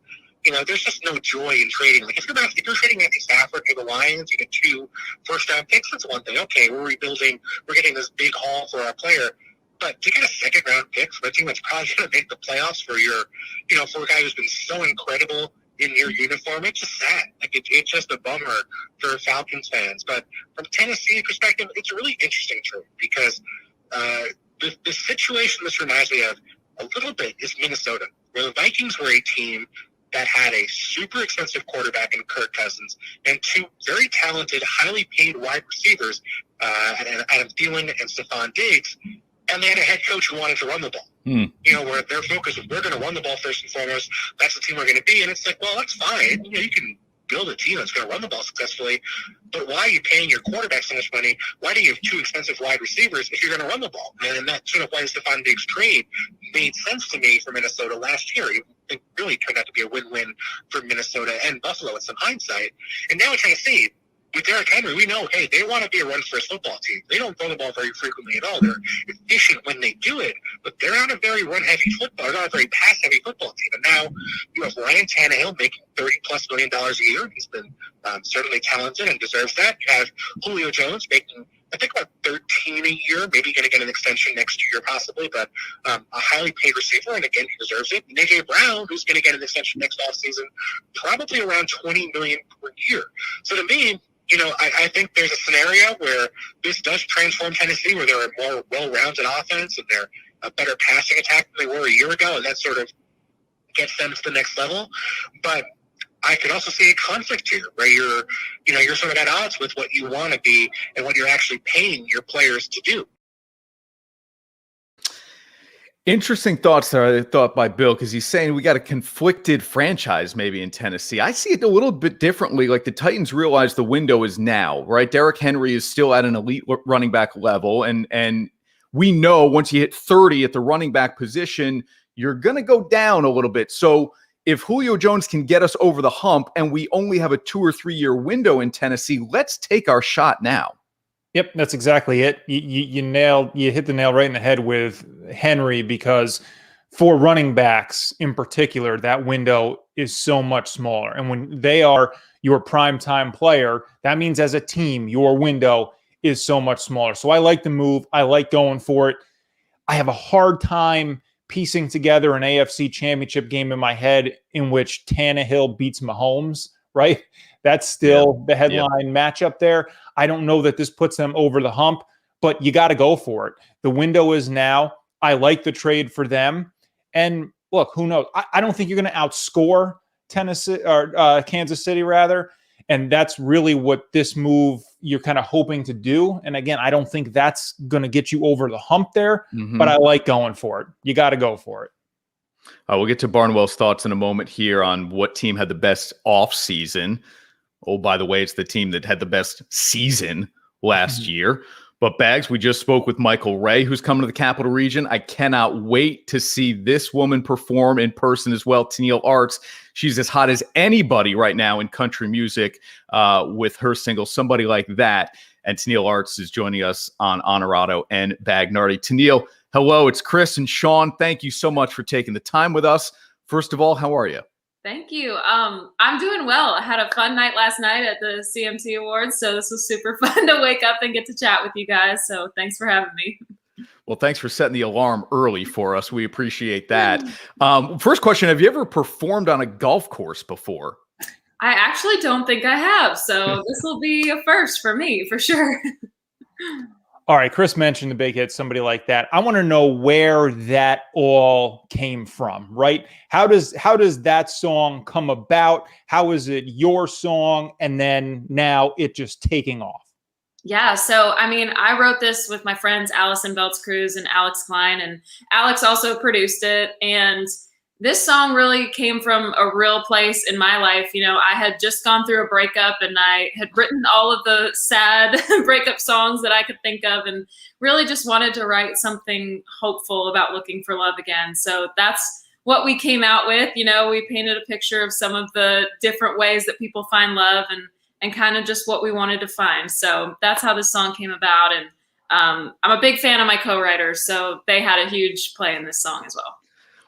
there's just no joy in trading. Like, if you're trading Matthew Stafford to the Lions, you get 2 first-round picks, that's one thing. Okay, we're rebuilding. We're getting this big haul for our player. But to get a second-round pick for a team that's probably going to make the playoffs for for a guy who's been so incredible in your uniform, it's just sad. Like, it's just a bummer for Falcons fans. But from Tennessee perspective, it's a really interesting trade because the situation this reminds me of a little bit is Minnesota, where the Vikings were a team that had a super expensive quarterback in Kirk Cousins and 2 very talented, highly paid wide receivers, Adam Thielen and Stephon Diggs, and they had a head coach who wanted to run the ball. Where their focus was, we're going to run the ball first and foremost. That's the team we're going to be. And it's like, well, that's fine. You can build a team that's going to run the ball successfully. But why are you paying your quarterback so much money? Why do you have 2 expensive wide receivers if you're going to run the ball? And that's sort of why the Stephon Diggs trade made sense to me for Minnesota last year. It really turned out to be a win-win for Minnesota and Buffalo in some hindsight. And now in Tennessee, with Derrick Henry, we know, hey, they want to be a run-first football team. They don't throw the ball very frequently at all. They're efficient when they do it, but they're not a very run-heavy football. They're not a very pass-heavy football team. And now you have Ryan Tannehill making $30+ million a year. He's been certainly talented and deserves that. You have Julio Jones making, I think, about $13 a year, maybe going to get an extension next year possibly, but a highly paid receiver, and again, he deserves it. And A.J. Brown, who's going to get an extension next offseason, probably around $20 million per year. So to me, I think there's a scenario where this does transform Tennessee, where they're a more well-rounded offense and they're a better passing attack than they were a year ago, and that sort of gets them to the next level. But I could also see a conflict here where you're sort of at odds with what you want to be and what you're actually paying your players to do. Interesting thoughts there, I thought, by Bill, because he's saying we got a conflicted franchise maybe in Tennessee. I see it a little bit differently. Like, the Titans realize the window is now, right? Derrick Henry is still at an elite running back level, and we know once you hit 30 at the running back position, you're going to go down a little bit. So if Julio Jones can get us over the hump and we only have a 2 or 3 year window in Tennessee, let's take our shot now. Yep, that's exactly it. You hit the nail right in the head with Henry, because for running backs in particular, that window is so much smaller. And when they are your primetime player, that means as a team, your window is so much smaller. So I like the move. I like going for it. I have a hard time piecing together an AFC championship game in my head in which Tannehill beats Mahomes, right? That's still the headline matchup there. I don't know that this puts them over the hump, but you got to go for it. The window is now. I like the trade for them. And look, who knows? I don't think you're going to outscore Tennessee or Kansas City, rather. And that's really what this move you're kind of hoping to do. And again, I don't think that's going to get you over the hump there, but I like going for it. You got to go for it. We'll get to Barnwell's thoughts in a moment here on what team had the best offseason. Oh, by the way, it's the team that had the best season last year. But Bags, we just spoke with Michael Ray, who's coming to the Capital Region. I cannot wait to see this woman perform in person as well. Tenille Arts, she's as hot as anybody right now in country music with her single, Somebody Like That. And Tenille Arts is joining us on Honorado and Bagnardi. Tenille, hello, it's Chris and Sean. Thank you so much for taking the time with us. First of all, how are you? Thank you. I'm doing well. I had a fun night last night at the CMT Awards, so this was super fun to wake up and get to chat with you guys. So thanks for having me. Well, thanks for setting the alarm early for us. We appreciate that. First question, have you ever performed on a golf course before? I actually don't think I have, so this will be a first for me, for sure. All right, Chris mentioned the big hit, Somebody Like That. I want to know where that all came from, right? How does that song come about? How is it your song? And then now it just taking off. Yeah, so I mean, I wrote this with my friends Allison Belts Cruz and Alex Klein, and Alex also produced it. And this song really came from a real place in my life. You know, I had just gone through a breakup and I had written all of the sad breakup songs that I could think of and really just wanted to write something hopeful about looking for love again. So that's what we came out with. You know, we painted a picture of some of the different ways that people find love and kind of just what we wanted to find. So that's how this song came about. And I'm a big fan of my co-writers, so they had a huge play in this song as well.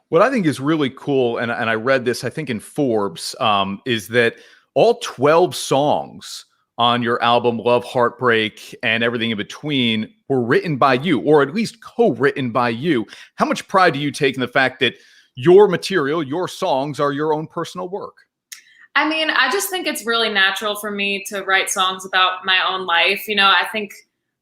What I think is really cool, and I read this, I think, in Forbes, is that all 12 songs on your album, Love, Heartbreak, and Everything in Between, were written by you, or at least co-written by you. How much pride do you take in the fact that your material, your songs, are your own personal work? I mean, I just think it's really natural for me to write songs about my own life. You know, I think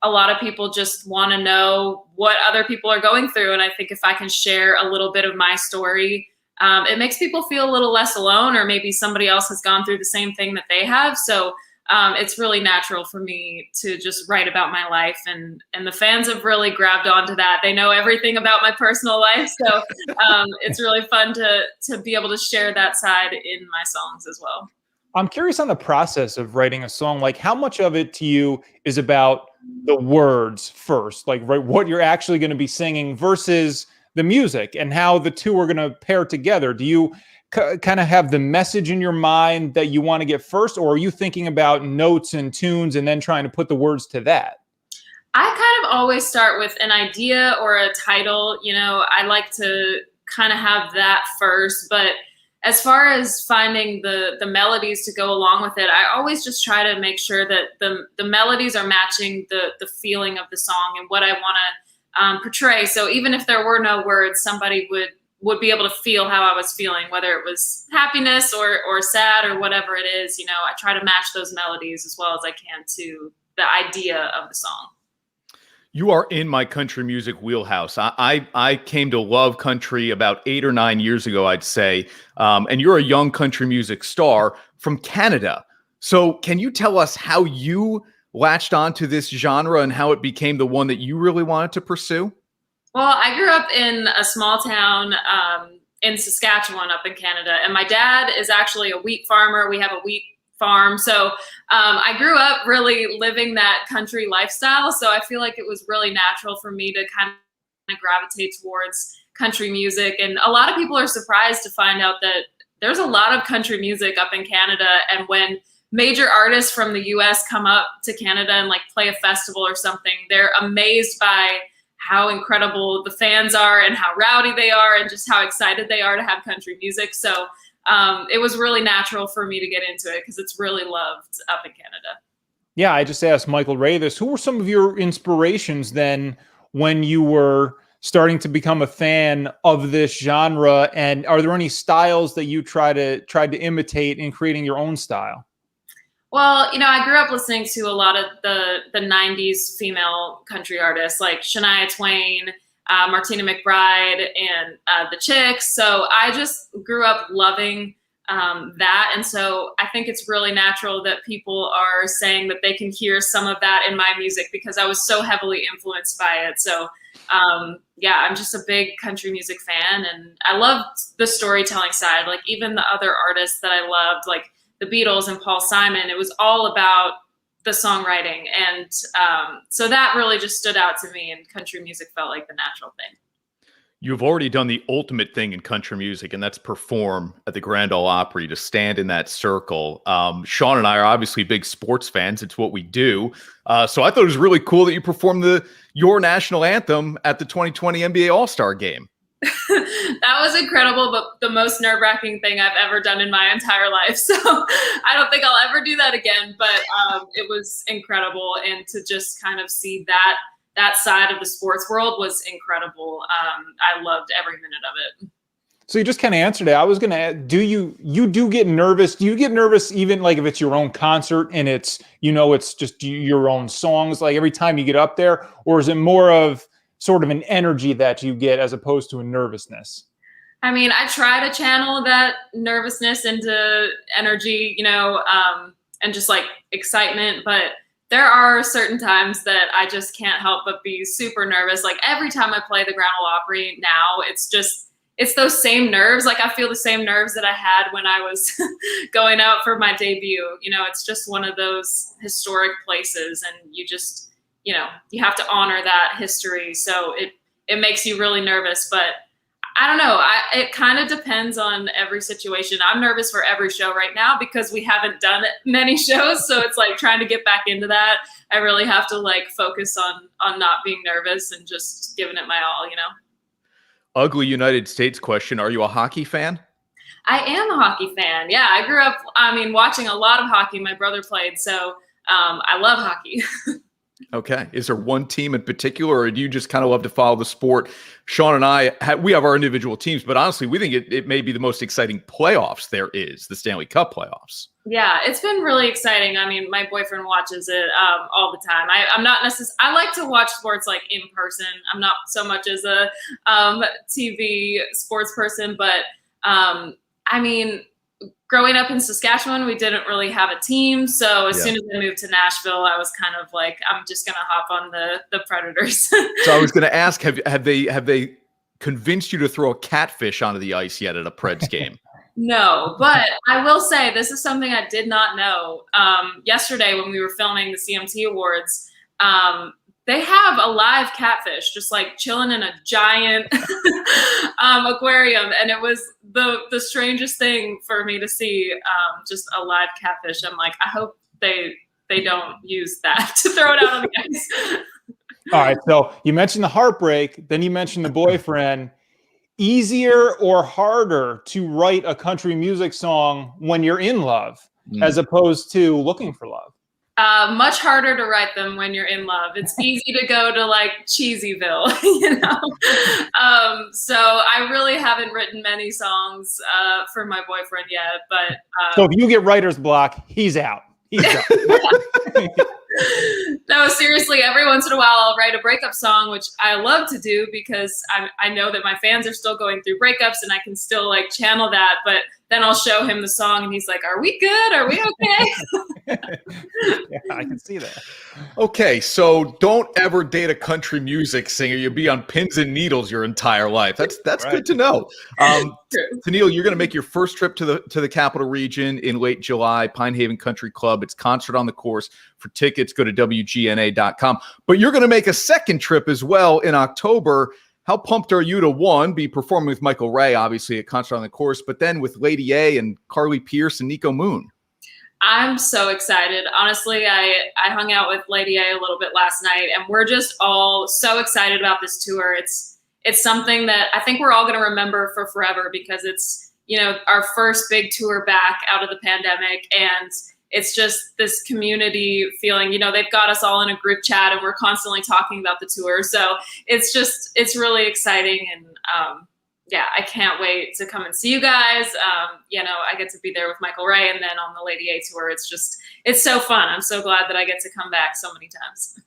a lot of people just want to know what other people are going through. And I think if I can share a little bit of my story, it makes people feel a little less alone, or maybe somebody else has gone through the same thing that they have. So it's really natural for me to just write about my life. And the fans have really grabbed onto that. They know everything about my personal life. So it's really fun to be able to share that side in my songs as well. I'm curious on the process of writing a song. Like, how much of it to you is about the words first, like what you're actually going to be singing versus the music and how the two are going to pair together? Do you kind of have the message in your mind that you want to get first, or are you thinking about notes and tunes and then trying to put the words to that? I kind of always start with an idea or a title. I like to kind of have that first, but as far as finding the melodies to go along with it, I always just try to make sure that the melodies are matching the feeling of the song and what I want to portray. So even if there were no words, somebody would be able to feel how I was feeling, whether it was happiness or sad or whatever it is. I try to match those melodies as well as I can to the idea of the song. You are in my country music wheelhouse. I came to love country about 8 or 9 years ago, I'd say. And you're a young country music star from Canada. So can you tell us how you latched onto this genre and how it became the one that you really wanted to pursue? Well, I grew up in a small town in Saskatchewan up in Canada. And my dad is actually a wheat farmer. We have a wheat farm. So I grew up really living that country lifestyle. So I feel like it was really natural for me to kind of gravitate towards country music. And a lot of people are surprised to find out that there's a lot of country music up in Canada. And when major artists from the US come up to Canada and like play a festival or something, they're amazed by how incredible the fans are and how rowdy they are and just how excited they are to have country music. So it was really natural for me to get into it because it's really loved up in Canada. Yeah, I just asked Michael Ray this. Who were some of your inspirations then when you were starting to become a fan of this genre? And are there any styles that you tried to imitate in creating your own style? Well, I grew up listening to a lot of the 90s female country artists like Shania Twain, Martina McBride, and the Chicks. So I just grew up loving that. And so I think it's really natural that people are saying that they can hear some of that in my music because I was so heavily influenced by it. So yeah, I'm just a big country music fan and I love the storytelling side. Like even the other artists that I loved, like the Beatles and Paul Simon, it was all about the songwriting. And so that really just stood out to me, and country music felt like the natural thing. You've already done the ultimate thing in country music, and that's perform at the Grand Ole Opry, to stand in that circle. Sean and I are obviously big sports fans. It's what we do. So I thought it was really cool that you performed your national anthem at the 2020 NBA All-Star Game. That was incredible, but the most nerve-wracking thing I've ever done in my entire life. So I don't think I'll ever do that again, but it was incredible. And to just kind of see that side of the sports world was incredible. I loved every minute of it. So you just kind of answered it. I was going to add, you do get nervous? Do you get nervous even like if it's your own concert and it's just your own songs, like every time you get up there? Or is it more of sort of an energy that you get as opposed to a nervousness? I mean, I try to channel that nervousness into energy, and just like excitement, but there are certain times that I just can't help but be super nervous. Like every time I play the Grand Ole Opry now, it's those same nerves. Like I feel the same nerves that I had when I was going out for my debut. It's just one of those historic places, and you just, you have to honor that history. So it makes you really nervous, but I don't know. It kind of depends on every situation. I'm nervous for every show right now because we haven't done many shows. So it's like trying to get back into that. I really have to like focus on not being nervous and just giving it my all, Ugly United States question. Are you a hockey fan? I am a hockey fan. Yeah, I grew up, watching a lot of hockey. My brother played, so I love hockey. Okay. Is there one team in particular, or do you just kind of love to follow the sport? Sean and I, we have our individual teams, but honestly, we think it may be the most exciting playoffs there is, the Stanley Cup playoffs. Yeah, it's been really exciting. My boyfriend watches it all the time. I'm not necessarily, I like to watch sports like in person. I'm not so much as a TV sports person, but growing up in Saskatchewan, we didn't really have a team. So as soon as I moved to Nashville, I was kind of like, I'm just going to hop on the Predators. So I was going to ask, have they convinced you to throw a catfish onto the ice yet at a Preds game? No, but I will say this is something I did not know. Yesterday when we were filming the CMT Awards, they have a live catfish just like chilling in a giant aquarium, and it was the strangest thing for me to see, just a live catfish. I'm like, I hope they don't use that to throw it out on the ice. All right, so you mentioned the heartbreak, then you mentioned the boyfriend. Easier or harder to write a country music song when you're in love as opposed to looking for love? Much harder to write them when you're in love. It's easy to go to like Cheesyville, you know? So I really haven't written many songs for my boyfriend yet, but. So if you get writer's block, he's out. He's out. No, seriously, every once in a while I'll write a breakup song, which I love to do because I know that my fans are still going through breakups and I can still like channel that, but then I'll show him the song and he's like, are we good? Are we okay? Yeah, I can see that. Okay, so don't ever date a country music singer. You'll be on pins and needles your entire life. That's right. Good to know. Tenille, you're going to make your first trip to the Capital Region in late July, Pinehaven Country Club. It's Concert on the Course. For tickets, go to WGNA.com. But you're going to make a second trip as well in October. How pumped are you to, one, be performing with Michael Ray, obviously, at Concert on the Course, but then with Lady A and Carly Pearce and Nico Moon? I'm so excited. Honestly, I hung out with Lady A a little bit last night, and we're just all so excited about this tour. It's something that I think we're all going to remember for forever because it's, you know, our first big tour back out of the pandemic, and it's just this community feeling. You know, they've got us all in a group chat, and we're constantly talking about the tour. So it's really exciting, and yeah, I can't wait to come and see you guys. You know, I get to be there with Michael Ray, and then on the Lady A tour, it's so fun. I'm so glad that I get to come back so many times.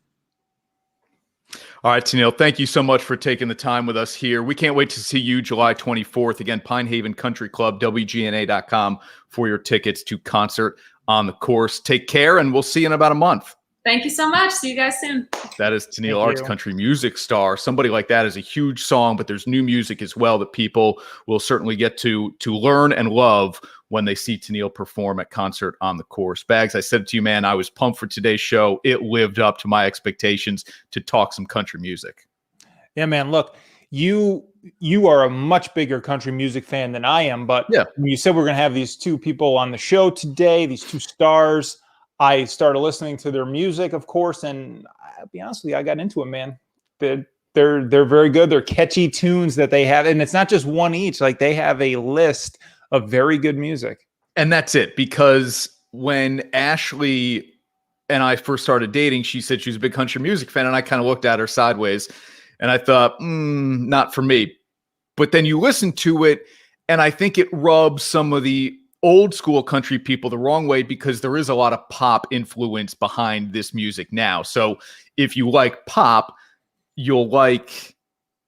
All right, Tenille, thank you so much for taking the time with us here. We can't wait to see you July 24th. Again, Pinehaven Country Club, WGNA.com for your tickets to Concert on the Course. Take care, and we'll see you in about a month. Thank you so much. See you guys soon. That is Tenille, Arts country music star. Somebody like that is a huge song, but there's new music as well that people will certainly get to learn and love when they see Tenille perform at Concert on the Course. Bags, I said to you, man, I was pumped for today's show. It lived up to my expectations to talk some country music. Yeah, man, look, you are a much bigger country music fan than I am, but yeah, when you said we're going to have these two people on the show today, these two stars, I started listening to their music, of course, and I'll be honest with you, I got into it, man. They're very good. They're catchy tunes that they have, and it's not just one each. Like, they have a list of very good music. And that's it, because when Ashley and I first started dating, she said she was a big country music fan, and I kind of looked at her sideways, and I thought, not for me. But then you listen to it, and I think it rubs some of the old school country people the wrong way, because there is a lot of pop influence behind this music now. So if you like pop, you'll like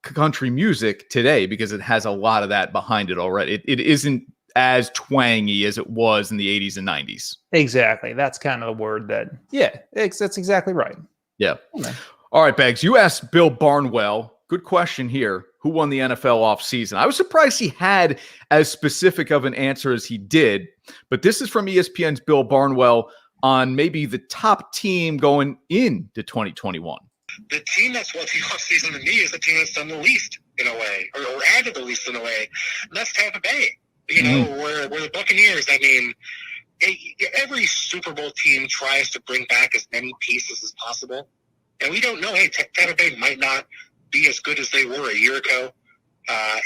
country music today because it has a lot of that behind it already. It isn't as twangy as it was in the 80s and 90s. Exactly. That's kind of the word that, yeah, that's exactly right. Yeah. Okay. All right, Bags, you asked Bill Barnwell. Good question here. Who won the NFL offseason? I was surprised he had as specific of an answer as he did, but this is from ESPN's Bill Barnwell on maybe the top team going into 2021. The team that's won the offseason to me is the team that's done the least in a way, or added the least in a way. And that's Tampa Bay. You know, where the Buccaneers, I mean, every Super Bowl team tries to bring back as many pieces as possible. And we don't know, hey, Tampa Bay might not be as good as they were a year ago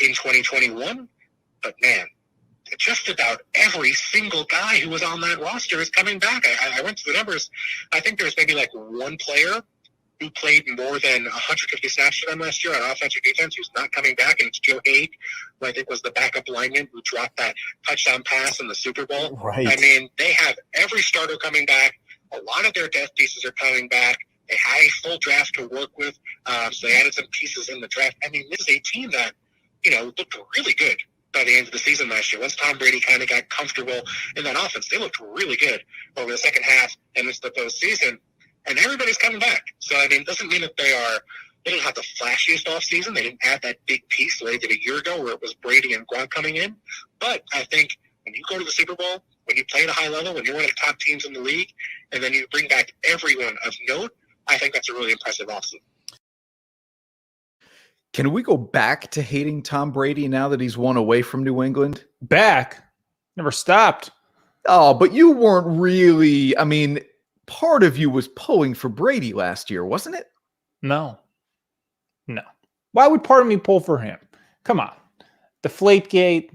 in 2021. But, man, just about every single guy who was on that roster is coming back. I went to the numbers. I think there's maybe like one player who played more than 150 snaps for them last year on offensive defense who's not coming back, and it's Joe Haig, who I think was the backup lineman who dropped that touchdown pass in the Super Bowl. Right. I mean, they have every starter coming back. A lot of their depth pieces are coming back. They had a full draft to work with, so they added some pieces in the draft. I mean, this is a team that, you know, looked really good by the end of the season last year. Once Tom Brady kind of got comfortable in that offense, they looked really good over the second half and into the postseason. And everybody's coming back. So, I mean, it doesn't mean that they don't have the flashiest offseason. They didn't add that big piece the way they did a year ago where it was Brady and Gronk coming in. But I think when you go to the Super Bowl, when you play at a high level, when you're one of the top teams in the league, and then you bring back everyone of note, I think that's a really impressive offseason. Can we go back to hating Tom Brady now that he's won away from New England? Back? Never stopped. Oh, but you weren't really, I mean, part of you was pulling for Brady last year, wasn't it? No. Why would part of me pull for him? Come on. Deflategate,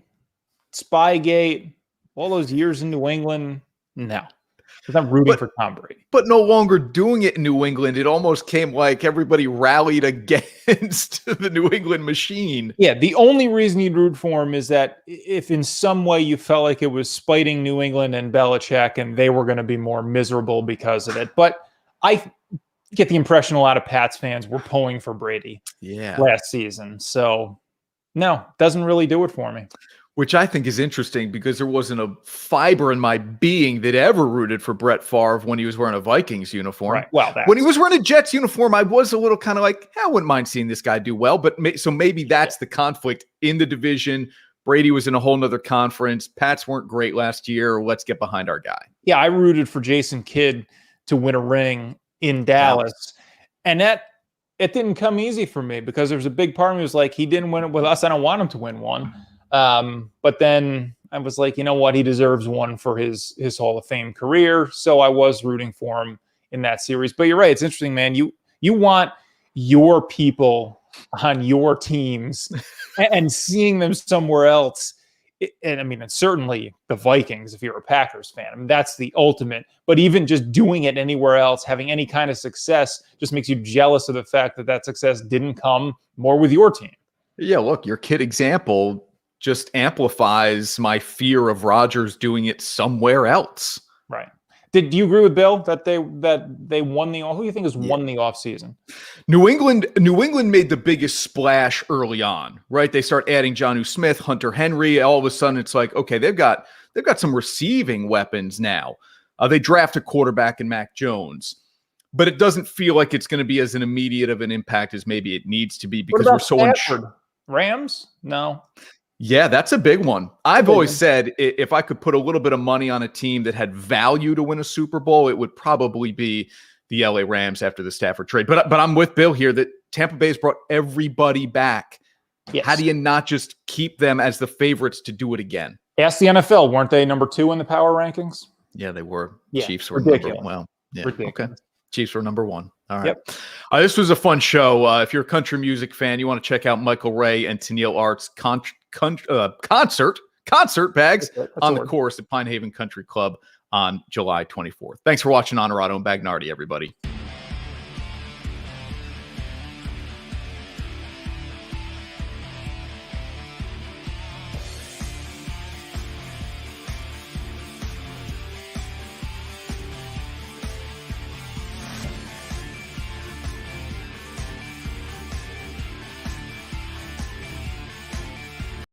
Spygate, all those years in New England. No. Because I'm rooting for Tom Brady. But no longer doing it in New England. It almost came like everybody rallied against the New England machine. Yeah, the only reason you'd root for him is that if in some way you felt like it was spiting New England and Belichick and they were going to be more miserable because of it. But I get the impression a lot of Pats fans were pulling for Brady last season. So, no, doesn't really do it for me. Which I think is interesting because there wasn't a fiber in my being that ever rooted for Brett Favre when he was wearing a Vikings uniform. Right. Well, when he was wearing a Jets uniform, I was a little kind of like, I wouldn't mind seeing this guy do well. But so maybe that's the conflict in the division. Brady was in a whole nother conference. Pats weren't great last year. Let's get behind our guy. Yeah, I rooted for Jason Kidd to win a ring in Dallas. And it didn't come easy for me because there was a big part of me who was like, he didn't win it with us. I don't want him to win one. But then I was like, you know what? He deserves one for his Hall of Fame career. So I was rooting for him in that series. But you're right. It's interesting, man. You want your people on your teams and seeing them somewhere else. And I mean, and certainly the Vikings, if you're a Packers fan, I mean, that's the ultimate. But even just doing it anywhere else, having any kind of success just makes you jealous of the fact that that success didn't come more with your team. Yeah, look, your Kidd example just amplifies my fear of Rodgers doing it somewhere else. Right. Do you agree with Bill that they won the? Who do you think has won the offseason? New England made the biggest splash early on, right? They start adding Jonnu Smith, Hunter Henry. All of a sudden, it's like, okay, they've got some receiving weapons now. They draft a quarterback in Mac Jones, but it doesn't feel like it's going to be as an immediate of an impact as maybe it needs to be because we're so unsure. Rams? No. Yeah, that's a big one. I've always said if I could put a little bit of money on a team that had value to win a Super Bowl, it would probably be the LA Rams after the Stafford trade. But I'm with Bill here that Tampa Bay's brought everybody back. Yes. How do you not just keep them as the favorites to do it again? Ask the NFL. Weren't they number 2 in the power rankings? Yeah, they were. Yeah, Chiefs were ridiculous. number 1. Well, yeah, ridiculous. Okay. Chiefs were number 1. All right. Yep. This was a fun show. If you're a country music fan, you want to check out Michael Ray and Tenille Art's concert bags on the course at Pinehaven Country Club on July 24th. Thanks for watching Honorado and Bagnardi, everybody.